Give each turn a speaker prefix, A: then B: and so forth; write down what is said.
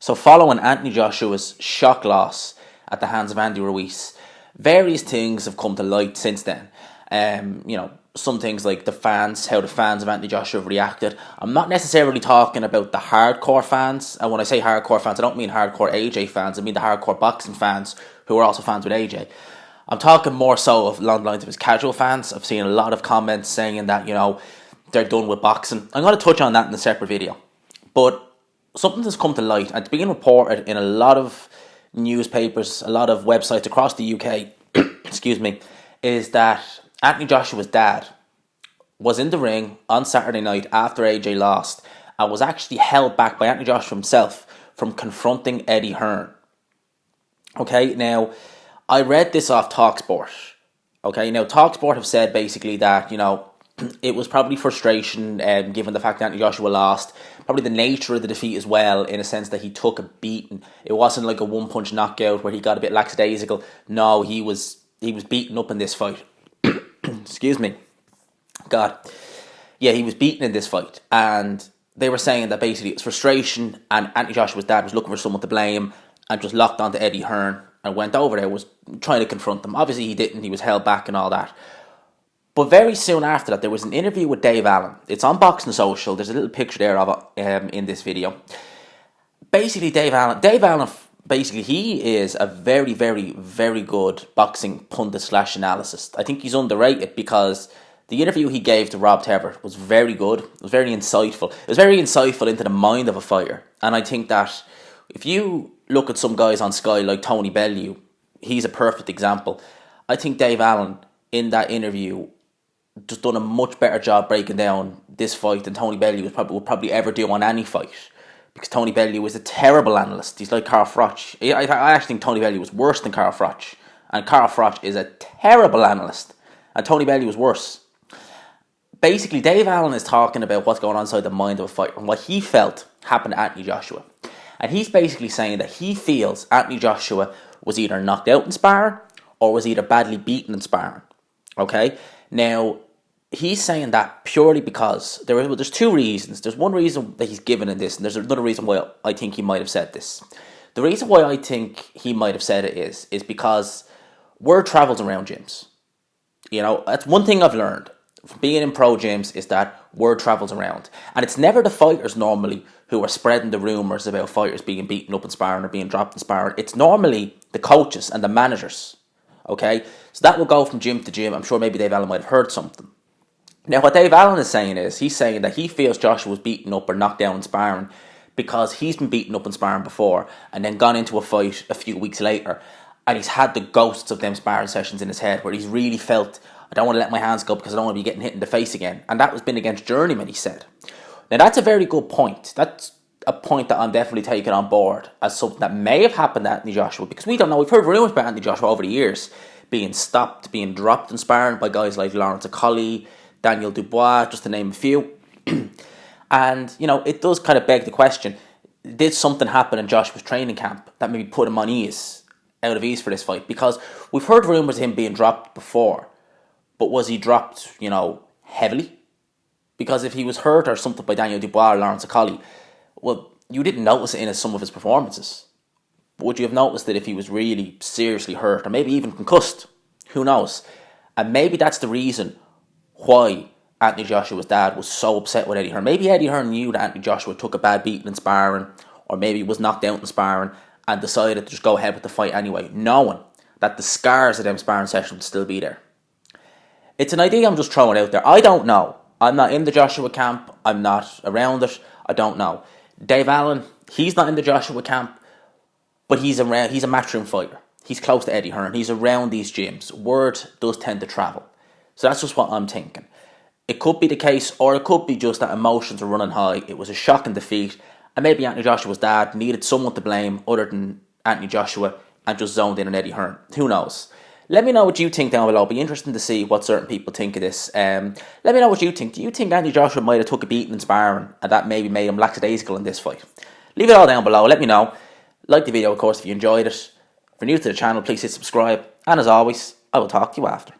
A: So following Anthony Joshua's shock loss at the hands of Andy Ruiz, various things have come to light since then. Some things like how the fans of Anthony Joshua have reacted. I'm not necessarily talking about the hardcore fans, and when I say hardcore fans, I don't mean hardcore AJ fans, I mean the hardcore boxing fans who are also fans with AJ. I'm talking more so along the lines of his casual fans. I've seen a lot of comments saying that, they're done with boxing. I'm going to touch on that in a separate video. But something that's come to light, and it's being reported in a lot of newspapers, a lot of websites across the UK, excuse me, is that Anthony Joshua's dad was in the ring on Saturday night after AJ lost and was actually held back by Anthony Joshua himself from confronting Eddie Hearn. Okay, now, I read this off TalkSport. Okay, now TalkSport have said basically that, it was probably frustration given the fact that Anthony Joshua lost. Probably the nature of the defeat as well, in a sense that he took a beating. It wasn't like a one-punch knockout where he got a bit lackadaisical. No, he was beaten up in this fight. Excuse me. God. Yeah, he was beaten in this fight. And they were saying that basically it was frustration and Anthony Joshua's dad was looking for someone to blame and just locked onto Eddie Hearn and went over there, was trying to confront them. Obviously he didn't, he was held back and all that. But very soon after that, there was an interview with Dave Allen. It's on Boxing Social. There's a little picture there of it in this video. Basically, Dave Allen, he is a very, very, very good boxing pundit / analyst. I think he's underrated because the interview he gave to Rob Tebber was very good. It was very insightful. It was very insightful into the mind of a fighter. And I think that if you look at some guys on Sky like Tony Bellew, he's a perfect example. I think Dave Allen, in that interview, just done a much better job breaking down this fight than Tony Bellew would probably ever do on any fight. Because Tony Bellew is a terrible analyst. He's like Carl Froch. I actually think Tony Bellew was worse than Carl Froch. And Carl Froch is a terrible analyst. And Tony Bellew was worse. Basically, Dave Allen is talking about what's going on inside the mind of a fighter and what he felt happened to Anthony Joshua. And he's basically saying that he feels Anthony Joshua was either knocked out in sparring or was either badly beaten in sparring. Okay? Now, he's saying that purely because there's two reasons. There's one reason that he's given in this, and there's another reason why I think he might have said this. The reason why I think he might have said it is because word travels around gyms. That's one thing I've learned from being in pro gyms is that word travels around. And it's never the fighters normally who are spreading the rumours about fighters being beaten up in sparring or being dropped in sparring. It's normally the coaches and the managers. Okay, so that will go from gym to gym. I'm sure maybe Dave Allen might have heard something. Now, what Dave Allen is saying is, he's saying that he feels Joshua was beaten up or knocked down in sparring because he's been beaten up in sparring before and then gone into a fight a few weeks later and he's had the ghosts of them sparring sessions in his head where he's really felt, I don't want to let my hands go because I don't want to be getting hit in the face again. And that was been against journeyman, he said. Now, that's a very good point. That's a point that I'm definitely taking on board as something that may have happened to Anthony Joshua, because we don't know. We've heard rumours about Anthony Joshua over the years being stopped, being dropped in sparring by guys like Lawrence Acolli, Daniel Dubois, just to name a few. And, it does kind of beg the question, did something happen in Joshua's training camp that maybe put him out of ease for this fight? Because we've heard rumours of him being dropped before, but was he dropped, heavily? Because if he was hurt or something by Daniel Dubois or Lawrence Acolli, well, you didn't notice it in some of his performances. But would you have noticed it if he was really seriously hurt or maybe even concussed? Who knows? And maybe that's the reason why Anthony Joshua's dad was so upset with Eddie Hearn. Maybe Eddie Hearn knew that Anthony Joshua took a bad beating in sparring, or maybe was knocked out in sparring and decided to just go ahead with the fight anyway, knowing that the scars of them sparring sessions would still be there. It's an idea I'm just throwing out there. I don't know. I'm not in the Joshua camp. I'm not around it. I don't know. Dave Allen, he's not in the Joshua camp, but he's a matchroom fighter. He's close to Eddie Hearn. He's around these gyms. Word does tend to travel. So that's just what I'm thinking. It could be the case, or it could be just that emotions are running high. It was a shocking defeat, and maybe Anthony Joshua's dad needed someone to blame other than Anthony Joshua and just zoned in on Eddie Hearn. Who knows? Let me know what you think down below. It'll be interesting to see what certain people think of this. Let me know what you think. Do you think Anthony Joshua might have took a beating in sparring and that maybe made him lackadaisical in this fight? Leave it all down below. Let me know. Like the video, of course, if you enjoyed it. If you're new to the channel, please hit subscribe. And as always, I will talk to you after.